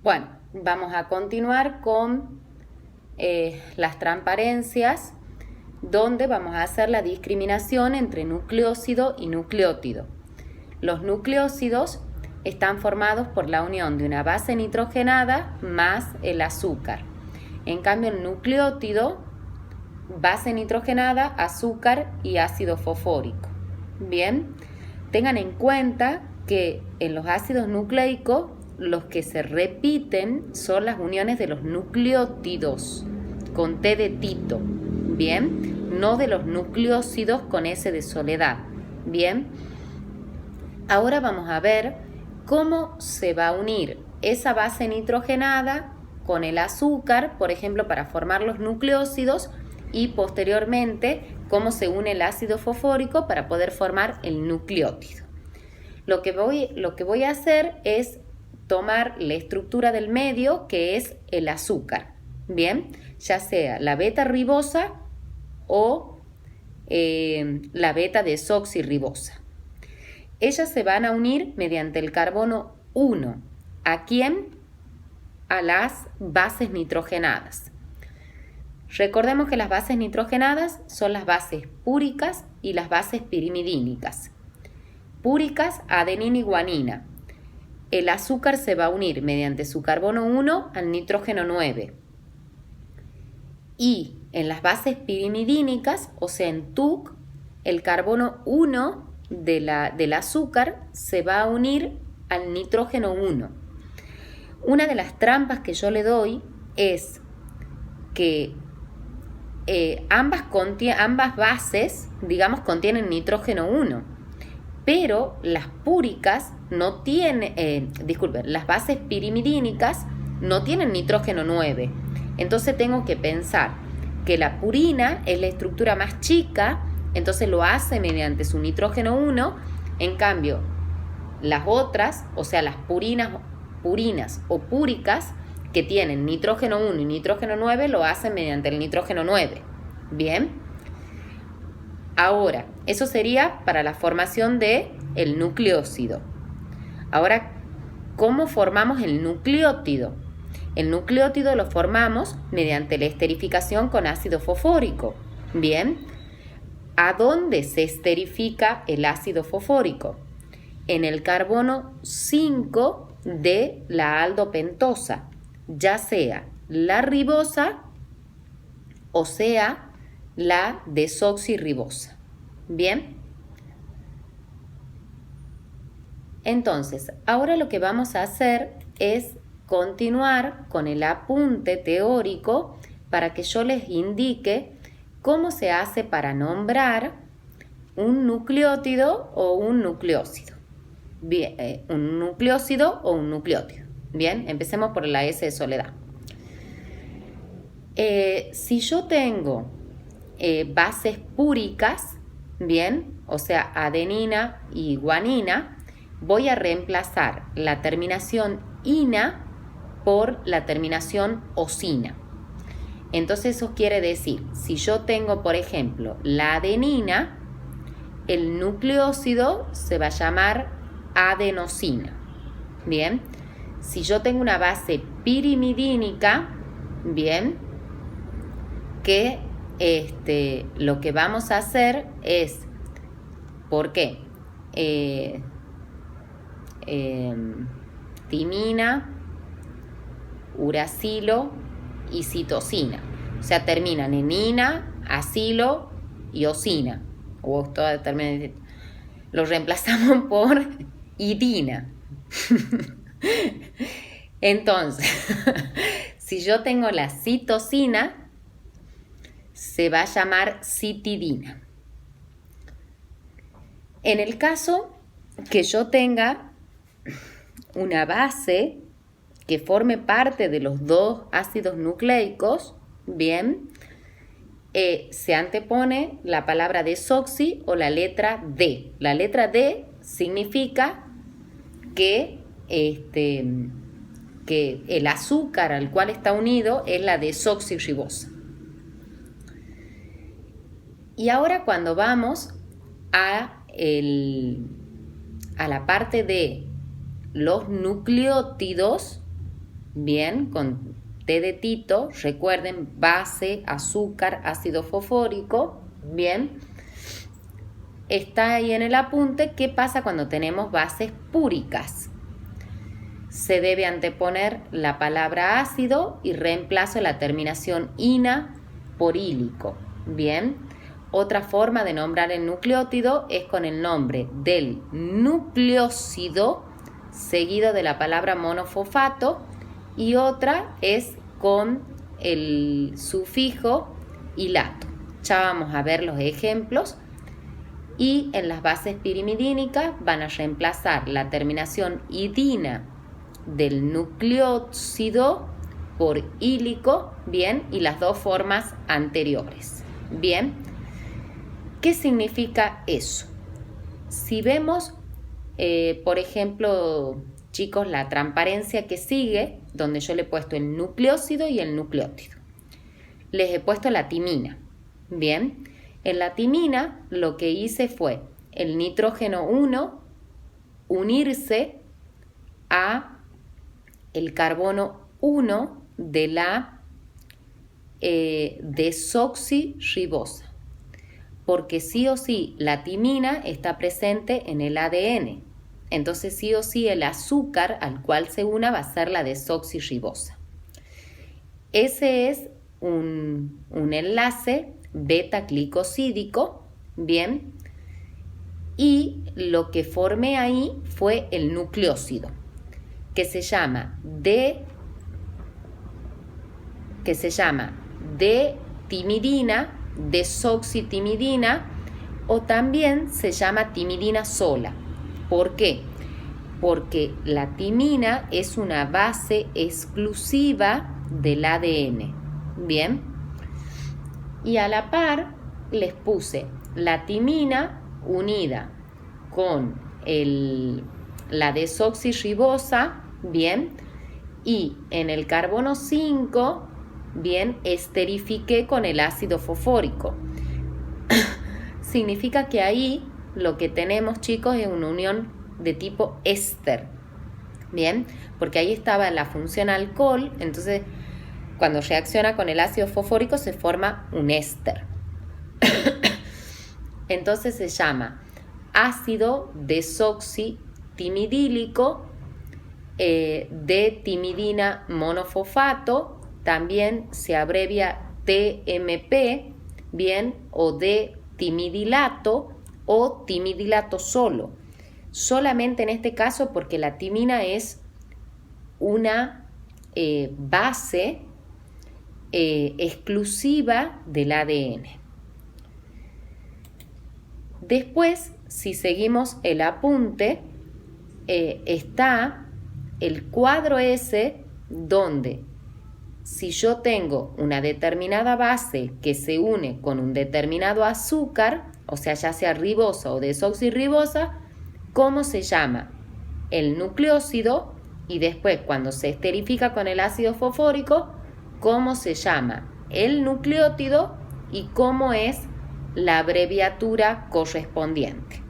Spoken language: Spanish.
Bueno, vamos a continuar con las transparencias, donde vamos a hacer la discriminación entre nucleósido y nucleótido. Los nucleósidos están formados por la unión de una base nitrogenada más el azúcar. En cambio, el nucleótido, base nitrogenada, azúcar y ácido fosfórico. Bien, tengan en cuenta que en los ácidos nucleicos los que se repiten son las uniones de los nucleótidos con T de Tito, bien, no de los nucleósidos con S de soledad, bien. Ahora vamos a ver cómo se va a unir esa base nitrogenada con el azúcar, por ejemplo, para formar los nucleósidos, y posteriormente cómo se une el ácido fosfórico para poder formar el nucleótido. Lo que voy a hacer es tomar la estructura del medio, que es el azúcar, bien, ya sea la beta ribosa o la beta desoxirribosa. Ellas se van a unir mediante el carbono 1. ¿A quién? A las bases nitrogenadas. Recordemos que las bases nitrogenadas son las bases púricas y las bases pirimidínicas. Púricas, adenina y guanina. El azúcar se va a unir mediante su carbono 1 al nitrógeno 9. Y en las bases pirimidínicas, o sea en TUC, el carbono 1 del azúcar se va a unir al nitrógeno 1. Una de las trampas que yo le doy es que ambas bases, digamos, contienen nitrógeno 1, pero las púricas no tienen, las bases pirimidínicas no tienen nitrógeno 9. Entonces tengo que pensar que la purina es la estructura más chica, entonces lo hace mediante su nitrógeno 1, en cambio las otras, o sea las purinas o púricas, que tienen nitrógeno 1 y nitrógeno 9, lo hacen mediante el nitrógeno 9. Bien. Ahora, eso sería para la formación del nucleósido. Ahora, ¿cómo formamos el nucleótido? El nucleótido lo formamos mediante la esterificación con ácido fosfórico. Bien. ¿A dónde se esterifica el ácido fosfórico? En el carbono 5 de la aldopentosa, ya sea la ribosa o sea la desoxirribosa. Bien. Entonces, ahora lo que vamos a hacer es continuar con el apunte teórico para que yo les indique cómo se hace para nombrar un nucleótido o un nucleósido. Bien, un nucleósido o un nucleótido. Bien, empecemos por la S de soledad. Si yo tengo bases púricas, bien, o sea, adenina y guanina, voy a reemplazar la terminación ina por la terminación osina. Entonces eso quiere decir, si yo tengo, por ejemplo, la adenina, el nucleósido se va a llamar adenosina. Bien, si yo tengo una base pirimidínica, bien, que lo que vamos a hacer es, ¿por qué? Timina, uracilo y citosina. O sea, terminan en ina, acilo y osina. Lo reemplazamos por idina. Entonces, si yo tengo la citosina, se va a llamar citidina. En el caso que yo tenga una base que forme parte de los dos ácidos nucleicos, bien, se antepone la palabra desoxi o la letra D. La letra D significa que el azúcar al cual está unido es la desoxirribosa. Y ahora cuando vamos a la parte de los nucleótidos, bien, con T de Tito, recuerden, base, azúcar, ácido fosfórico, bien. Está ahí en el apunte qué pasa cuando tenemos bases púricas. Se debe anteponer la palabra ácido y reemplazo la terminación ina por ílico, bien. Otra forma de nombrar el nucleótido es con el nombre del nucleósido seguido de la palabra monofosfato, y otra es con el sufijo ilato. Ya vamos a ver los ejemplos. Y en las bases pirimidínicas van a reemplazar la terminación idina del nucleósido por ílico, bien, y las dos formas anteriores, bien. ¿Qué significa eso? Si vemos, por ejemplo, chicos, la transparencia que sigue, donde yo le he puesto el nucleósido y el nucleótido. Les he puesto la timina, bien. En la timina lo que hice fue el nitrógeno 1 unirse a el carbono 1 de la desoxirribosa, porque sí o sí la timina está presente en el ADN, entonces sí o sí el azúcar al cual se una va a ser la desoxirribosa. Ese es un enlace beta-glicosídico, bien, y lo que formé ahí fue el nucleósido, que se llama D-timidina, desoxitimidina, o también se llama timidina sola. ¿Por qué? Porque la timina es una base exclusiva del ADN, bien. Y a la par les puse la timina unida con la desoxirribosa, bien, y en el carbono 5, bien, esterifiqué con el ácido fosfórico. Significa que ahí lo que tenemos, chicos, es una unión de tipo éster, bien, porque ahí estaba la función alcohol, entonces cuando reacciona con el ácido fosfórico se forma un éster. Entonces se llama ácido desoxitimidílico de timidina monofosfato, también se abrevia TMP, bien, o de timidilato o timidilato solo. Solamente en este caso porque la timina es una base exclusiva del ADN. Después, si seguimos el apunte, está el cuadro ese donde si yo tengo una determinada base que se une con un determinado azúcar, o sea, ya sea ribosa o desoxirribosa, ¿cómo se llama el nucleósido? Y después, cuando se esterifica con el ácido fosfórico, ¿cómo se llama el nucleótido y cómo es la abreviatura correspondiente?